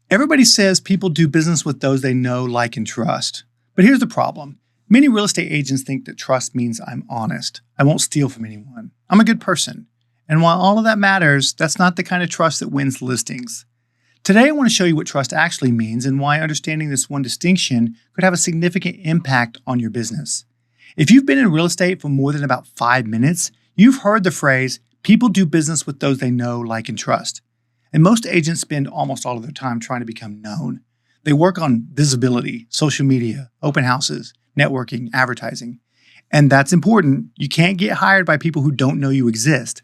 Everybody says people do business with those they know, like, and trust. But here's the problem. Many real estate agents think that trust means I'm honest. I won't steal from anyone. I'm a good person. And while all of that matters, that's not the kind of trust that wins listings. Today, I want to show you what trust actually means and why understanding this one distinction could have a significant impact on your business. If you've been in real estate for more than about 5 minutes, you've heard the phrase, people do business with those they know, like, and trust. And most agents spend almost all of their time trying to become known. They work on visibility, social media, open houses, networking, advertising. And that's important. You can't get hired by people who don't know you exist.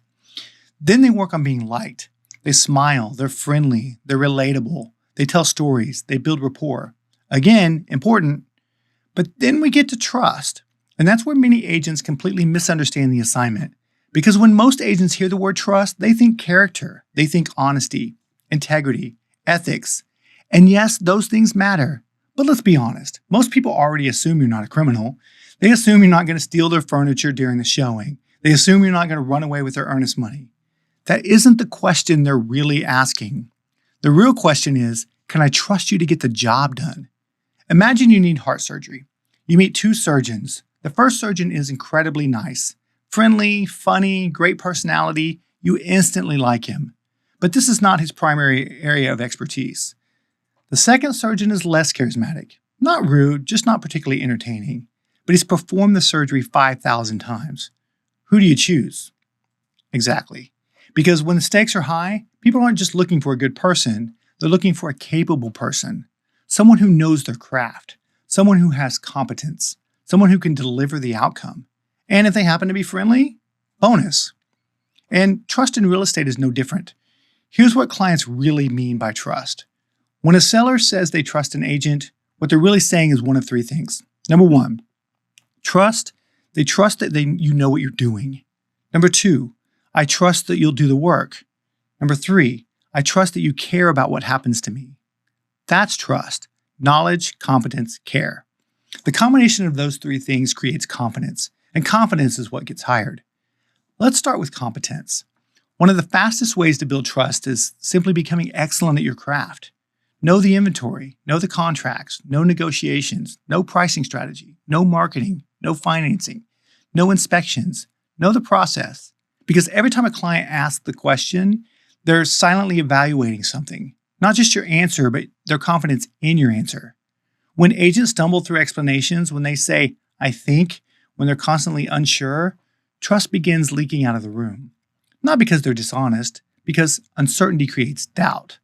Then they work on being liked. They smile, they're friendly, they're relatable, they tell stories, they build rapport. Again, important. But then we get to trust. And that's where many agents completely misunderstand the assignment. Because when most agents hear the word trust, they think character, they think honesty, integrity, ethics. And yes, those things matter. But let's be honest, most people already assume you're not a criminal. They assume you're not going to steal their furniture during the showing. They assume you're not going to run away with their earnest money. That isn't the question they're really asking. The real question is, can I trust you to get the job done? Imagine you need heart surgery. You meet 2 surgeons. The first surgeon is incredibly nice. Friendly, funny, great personality, you instantly like him. But this is not his primary area of expertise. The second surgeon is less charismatic. Not rude, just not particularly entertaining. But he's performed the surgery 5,000 times. Who do you choose? Exactly. Because when the stakes are high, people aren't just looking for a good person, they're looking for a capable person. Someone who knows their craft. Someone who has competence. Someone who can deliver the outcome. And if they happen to be friendly, bonus. And trust in real estate is no different. Here's what clients really mean by trust. When a seller says they trust an agent, what they're really saying is one of 3 things. Number 1, trust. They trust that you know what you're doing. Number 2, I trust that you'll do the work. Number 3, I trust that you care about what happens to me. That's trust. Knowledge, competence, care. The combination of those 3 things creates confidence. And confidence is what gets hired. Let's start with competence. One of the fastest ways to build trust is simply becoming excellent at your craft. Know the inventory, know the contracts, no negotiations, no pricing strategy, no marketing, no financing, no inspections, know the process. Because every time a client asks the question, they're silently evaluating something. Not just your answer, but their confidence in your answer. When agents stumble through explanations, when they say, I think, when they're constantly unsure, trust begins leaking out of the room. Not because they're dishonest, because uncertainty creates doubt.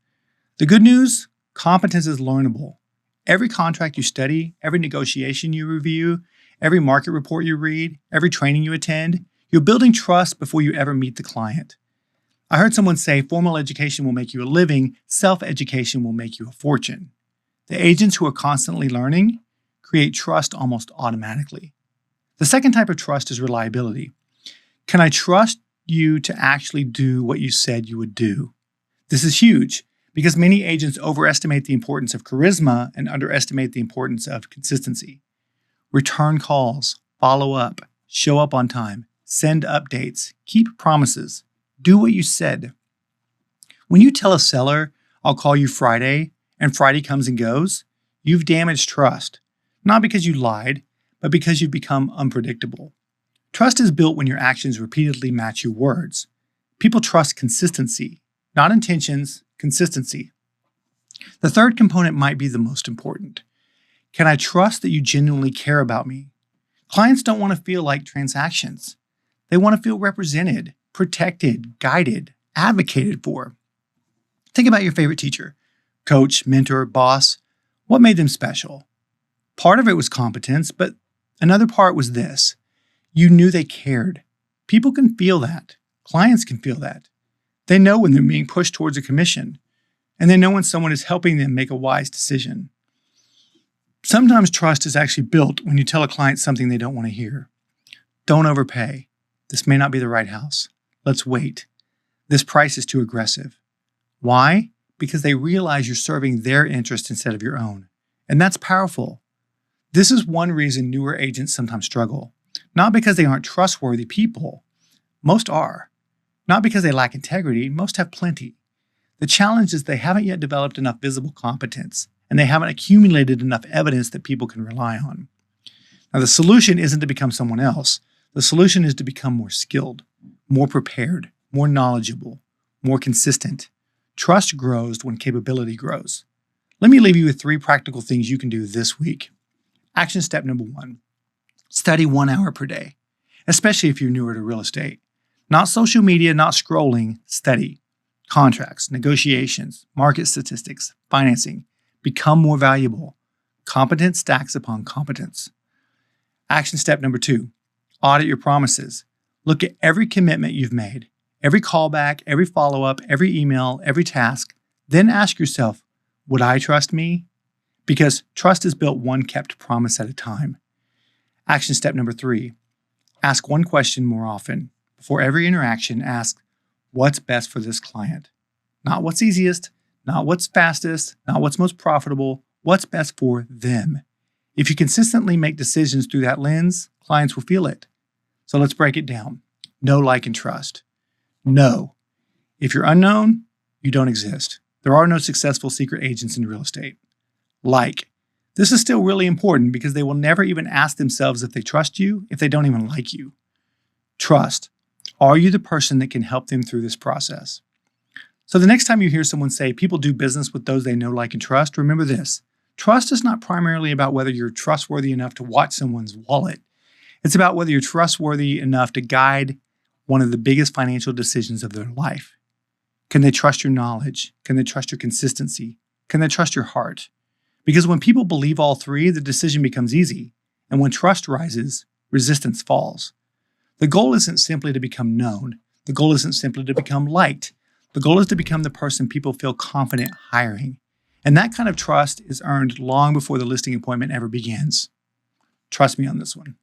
The good news, competence is learnable. Every contract you study, every negotiation you review, every market report you read, every training you attend, you're building trust before you ever meet the client. I heard someone say formal education will make you a living, self-education will make you a fortune. The agents who are constantly learning create trust almost automatically. The second type of trust is reliability. Can I trust you to actually do what you said you would do? This is huge because many agents overestimate the importance of charisma and underestimate the importance of consistency. Return calls, follow up, show up on time, send updates, keep promises, do what you said. When you tell a seller, I'll call you Friday, and Friday comes and goes, you've damaged trust. Not because you lied, but because you've become unpredictable. Trust is built when your actions repeatedly match your words. People trust consistency, not intentions, consistency. The third component might be the most important. Can I trust that you genuinely care about me? Clients don't want to feel like transactions. They want to feel represented, protected, guided, advocated for. Think about your favorite teacher, coach, mentor, boss. What made them special? Part of it was competence, but another part was this. You knew they cared. People can feel that. Clients can feel that. They know when they're being pushed towards a commission, and they know when someone is helping them make a wise decision. Sometimes trust is actually built when you tell a client something they don't want to hear. Don't overpay. This may not be the right house. Let's wait. This price is too aggressive. Why? Because they realize you're serving their interest instead of your own. And that's powerful. This is one reason newer agents sometimes struggle. Not because they aren't trustworthy people. Most are. Not because they lack integrity. Most have plenty. The challenge is they haven't yet developed enough visible competence, and they haven't accumulated enough evidence that people can rely on. Now, the solution isn't to become someone else. The solution is to become more skilled, more prepared, more knowledgeable, more consistent. Trust grows when capability grows. Let me leave you with 3 practical things you can do this week. Action step number 1, study 1 hour per day, especially if you're newer to real estate. Not social media, not scrolling, study. Contracts, negotiations, market statistics, financing. Become more valuable. Competence stacks upon competence. Action step number 2, audit your promises. Look at every commitment you've made, every callback, every follow-up, every email, every task. Then ask yourself, would I trust me? Because trust is built one kept promise at a time. Action step number 3, ask one question more often. Before every interaction, ask, what's best for this client? Not what's easiest, not what's fastest, not what's most profitable, what's best for them. If you consistently make decisions through that lens, clients will feel it. So let's break it down. Know, like, and trust. Know. If you're unknown, you don't exist. There are no successful secret agents in real estate. Like. This is still really important because they will never even ask themselves if they trust you if they don't even like you. Trust. Are you the person that can help them through this process? So the next time you hear someone say people do business with those they know, like, and trust, remember this. Trust is not primarily about whether you're trustworthy enough to watch someone's wallet. It's about whether you're trustworthy enough to guide one of the biggest financial decisions of their life. Can they trust your knowledge? Can they trust your consistency? Can they trust your heart? Because when people believe all 3, the decision becomes easy. And when trust rises, resistance falls. The goal isn't simply to become known. The goal isn't simply to become liked. The goal is to become the person people feel confident hiring. And that kind of trust is earned long before the listing appointment ever begins. Trust me on this one.